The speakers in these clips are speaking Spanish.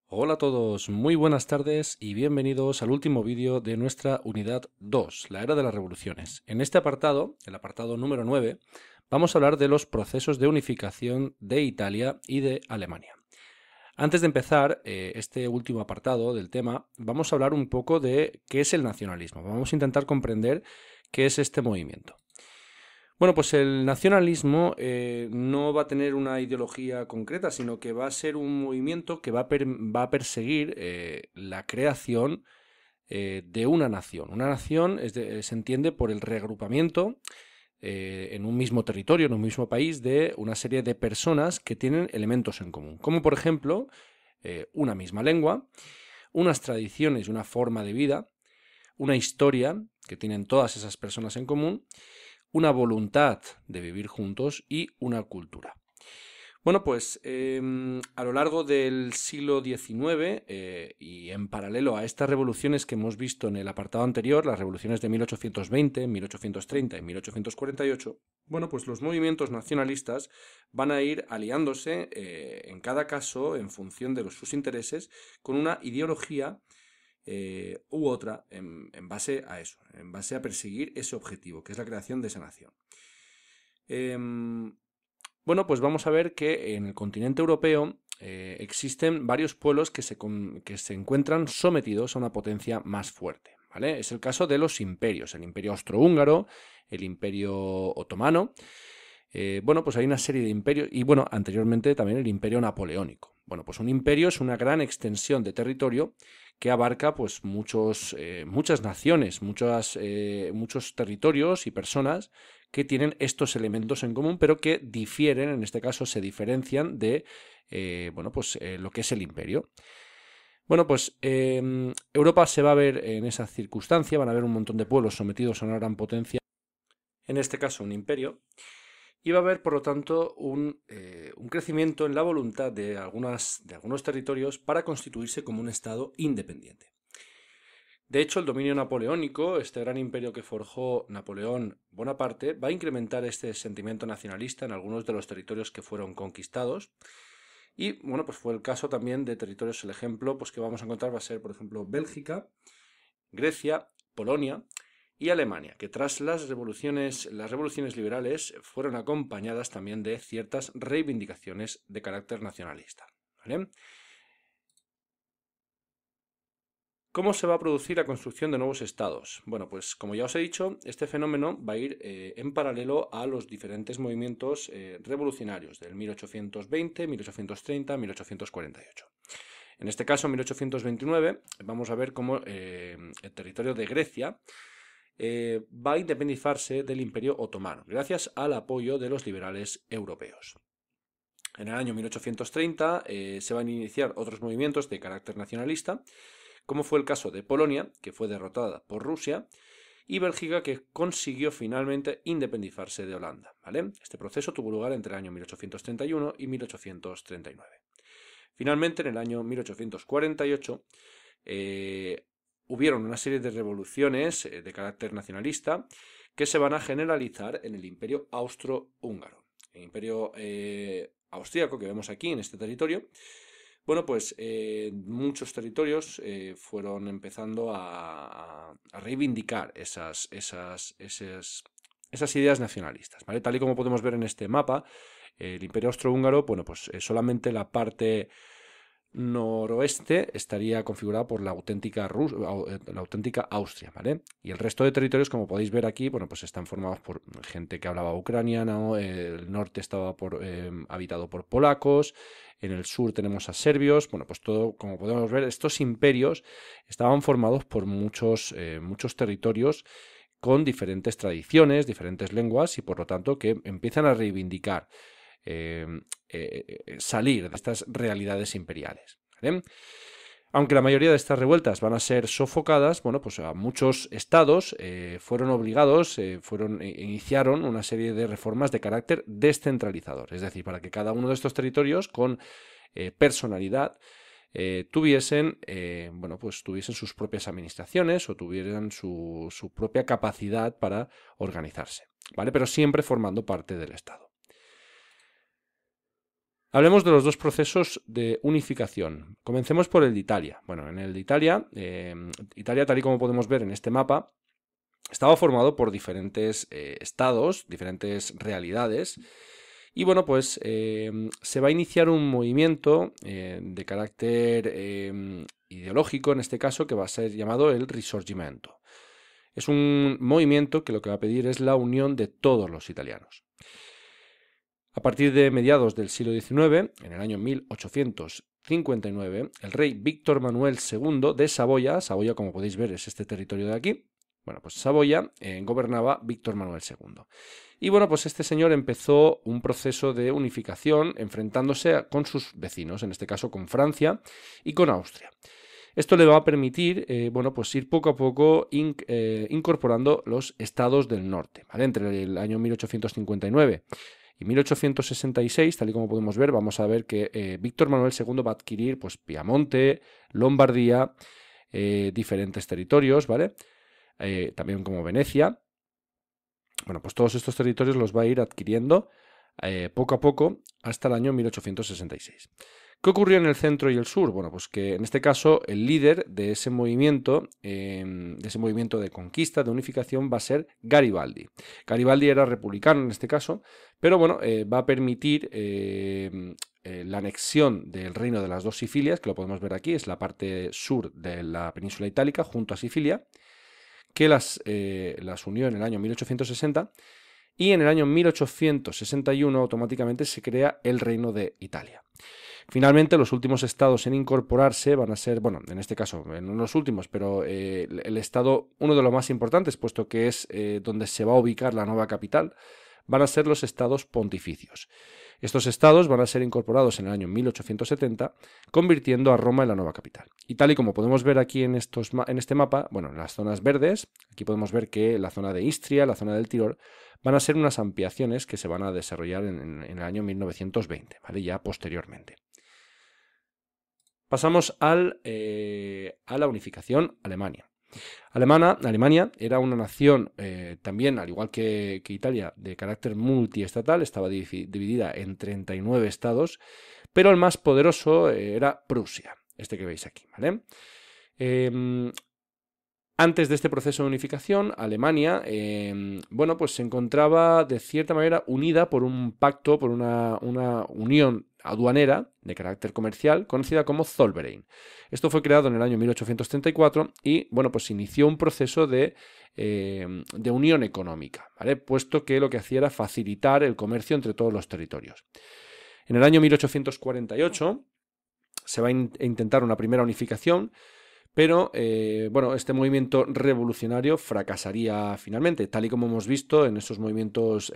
Hola a todos, muy buenas tardes y bienvenidos al último vídeo de nuestra unidad 2, la era de las revoluciones. En este apartado, el apartado número 9, vamos a hablar de los procesos de unificación de Italia y de Alemania. Antes de empezar este último apartado del tema, vamos a hablar un poco de qué es el nacionalismo. Vamos a intentar comprender qué es este movimiento. Bueno, pues el nacionalismo no va a tener una ideología concreta, sino que va a ser un movimiento que va a perseguir la creación de una nación. Una nación se entiende por el reagrupamiento en un mismo territorio, en un mismo país, de una serie de personas que tienen elementos en común, como por ejemplo una misma lengua, unas tradiciones y una forma de vida, una historia que tienen todas esas personas en común, una voluntad de vivir juntos y una cultura. Bueno, pues a lo largo del siglo XIX y en paralelo a estas revoluciones que hemos visto en el apartado anterior, las revoluciones de 1820, 1830 y 1848, bueno, pues los movimientos nacionalistas van a ir aliándose en cada caso en función de sus intereses con una ideología u otra en base a eso, en base a perseguir ese objetivo, que es la creación de esa nación. Bueno, pues vamos a ver que en el continente europeo existen varios pueblos que se encuentran sometidos a una potencia más fuerte, ¿vale? Es el caso de los imperios, el imperio austrohúngaro, el imperio otomano. Bueno, pues hay una serie de imperios y bueno, anteriormente también el imperio napoleónico. Bueno, pues un imperio es una gran extensión de territorio que abarca pues muchas naciones, muchos territorios y personas que tienen estos elementos en común, pero que difieren, en este caso se diferencian de lo que es el imperio. Bueno, pues Europa se va a ver en esa circunstancia, van a haber un montón de pueblos sometidos a una gran potencia, en este caso un imperio, y va a haber, por lo tanto, un crecimiento en la voluntad de algunos territorios para constituirse como un Estado independiente. De hecho, el dominio napoleónico, este gran imperio que forjó Napoleón Bonaparte, va a incrementar este sentimiento nacionalista en algunos de los territorios que fueron conquistados. Y bueno, pues fue el caso también de territorios, el ejemplo pues, que vamos a encontrar va a ser, por ejemplo, Bélgica, Grecia, Polonia y Alemania, que tras las revoluciones liberales fueron acompañadas también de ciertas reivindicaciones de carácter nacionalista. ¿Vale? ¿Cómo se va a producir la construcción de nuevos estados? Bueno, pues como ya os he dicho, este fenómeno va a ir en paralelo a los diferentes movimientos revolucionarios del 1820, 1830, 1848. En este caso, en 1829, vamos a ver cómo el territorio de Grecia va a independizarse del Imperio Otomano, gracias al apoyo de los liberales europeos. En el año 1830 se van a iniciar otros movimientos de carácter nacionalista, como fue el caso de Polonia, que fue derrotada por Rusia, y Bélgica, que consiguió finalmente independizarse de Holanda. ¿Vale? Este proceso tuvo lugar entre el año 1831 y 1839. Finalmente, en el año 1848, hubieron una serie de revoluciones de carácter nacionalista que se van a generalizar en el Imperio Austrohúngaro. El Imperio austríaco que vemos aquí en este territorio, bueno, pues muchos territorios fueron empezando a reivindicar esas ideas nacionalistas, ¿vale? Tal y como podemos ver en este mapa, el Imperio Austrohúngaro, bueno, pues solamente la parte noroeste estaría configurada por la auténtica Austria, ¿vale? Y el resto de territorios, como podéis ver aquí, bueno, pues están formados por gente que hablaba ucraniano, el norte estaba habitado por polacos, en el sur tenemos a serbios, bueno, pues todo, como podemos ver, estos imperios estaban formados por muchos territorios con diferentes tradiciones, diferentes lenguas y por lo tanto que empiezan a reivindicar eh, salir de estas realidades imperiales. ¿Vale? Aunque la mayoría de estas revueltas van a ser sofocadas, bueno, pues a muchos estados fueron obligados, iniciaron una serie de reformas de carácter descentralizador, es decir, para que cada uno de estos territorios con personalidad tuviesen sus propias administraciones o tuvieran su propia capacidad para organizarse, ¿vale? Pero siempre formando parte del Estado. Hablemos de los dos procesos de unificación. Comencemos por el de Italia. Bueno, en el de Italia, Italia, tal y como podemos ver en este mapa, estaba formado por diferentes estados, diferentes realidades. Y bueno, pues se va a iniciar un movimiento de carácter ideológico, en este caso, que va a ser llamado el Risorgimento. Es un movimiento que lo que va a pedir es la unión de todos los italianos. A partir de mediados del siglo XIX, en el año 1859, el rey Víctor Manuel II de Saboya, Saboya como podéis ver es este territorio de aquí, bueno, pues Saboya gobernaba Víctor Manuel II. Y bueno, pues este señor empezó un proceso de unificación enfrentándose con sus vecinos, en este caso con Francia y con Austria. Esto le va a permitir, bueno, pues ir poco a poco incorporando los estados del norte, ¿vale? Entre el año 1859 y 1866, tal y como podemos ver, vamos a ver que Víctor Manuel II va a adquirir pues, Piamonte, Lombardía, diferentes territorios, ¿vale? También como Venecia. Bueno, pues todos estos territorios los va a ir adquiriendo poco a poco hasta el año 1866. ¿Qué ocurrió en el centro y el sur? Bueno, pues que en este caso el líder de ese movimiento de conquista, de unificación, va a ser Garibaldi. Garibaldi era republicano en este caso, pero bueno, va a permitir la anexión del reino de las dos Sicilias, que lo podemos ver aquí, es la parte sur de la península itálica junto a Sicilia, que las unió en el año 1860, y en el año 1861 automáticamente se crea el Reino de Italia. Finalmente, los últimos estados en incorporarse van a ser, bueno, en este caso, no los últimos, pero el estado, uno de los más importantes, puesto que es donde se va a ubicar la nueva capital, van a ser los estados pontificios. Estos estados van a ser incorporados en el año 1870, convirtiendo a Roma en la nueva capital. Y tal y como podemos ver aquí en este mapa, bueno, en las zonas verdes, aquí podemos ver que la zona de Istria, la zona del Tirol, van a ser unas ampliaciones que se van a desarrollar en el año 1920, ¿vale? Ya posteriormente. Pasamos a la unificación Alemania. Alemania era una nación también, al igual que Italia, de carácter multiestatal, estaba dividida en 39 estados, pero el más poderoso era Prusia, este que veis aquí, ¿vale? Antes de este proceso de unificación, Alemania, bueno, pues se encontraba de cierta manera unida por un pacto, por una unión aduanera de carácter comercial conocida como Zollverein. Esto fue creado en el año 1834 y, bueno, pues inició un proceso de unión económica, ¿vale? Puesto que lo que hacía era facilitar el comercio entre todos los territorios. En el año 1848 se va a intentar una primera unificación, pero, bueno, este movimiento revolucionario fracasaría finalmente, tal y como hemos visto en esos movimientos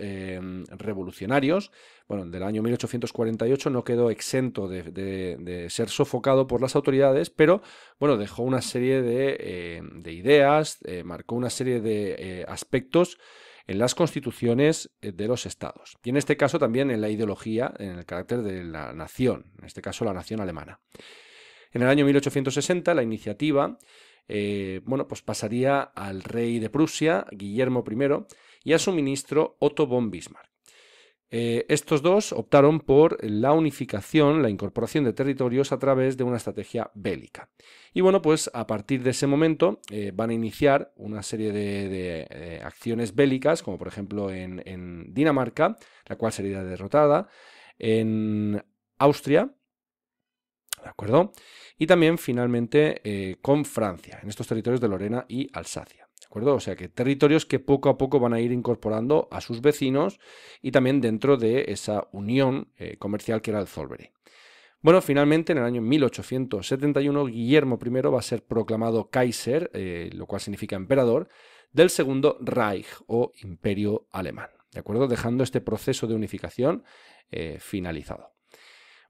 revolucionarios. Bueno, del año 1848 no quedó exento de ser sofocado por las autoridades, pero, bueno, dejó una serie de ideas, marcó una serie de aspectos en las constituciones de los estados. Y en este caso también en la ideología, en el carácter de la nación, en este caso la nación alemana. En el año 1860 la iniciativa bueno, pues pasaría al rey de Prusia, Guillermo I, y a su ministro Otto von Bismarck. Estos dos optaron por la unificación, la incorporación de territorios a través de una estrategia bélica. Y bueno, pues a partir de ese momento van a iniciar una serie de acciones bélicas, como por ejemplo en Dinamarca, la cual sería derrotada, en Austria, ¿de acuerdo? Y también finalmente con Francia, en estos territorios de Lorena y Alsacia. ¿De acuerdo? O sea que territorios que poco a poco van a ir incorporando a sus vecinos y también dentro de esa unión comercial que era el Zollverein. Bueno, finalmente en el año 1871 Guillermo I va a ser proclamado Kaiser, lo cual significa emperador, del Segundo Reich o Imperio Alemán. ¿De acuerdo? Dejando este proceso de unificación finalizado.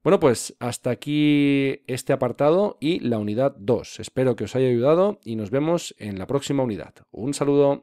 Bueno, pues hasta aquí este apartado y la unidad 2. Espero que os haya ayudado y nos vemos en la próxima unidad. Un saludo.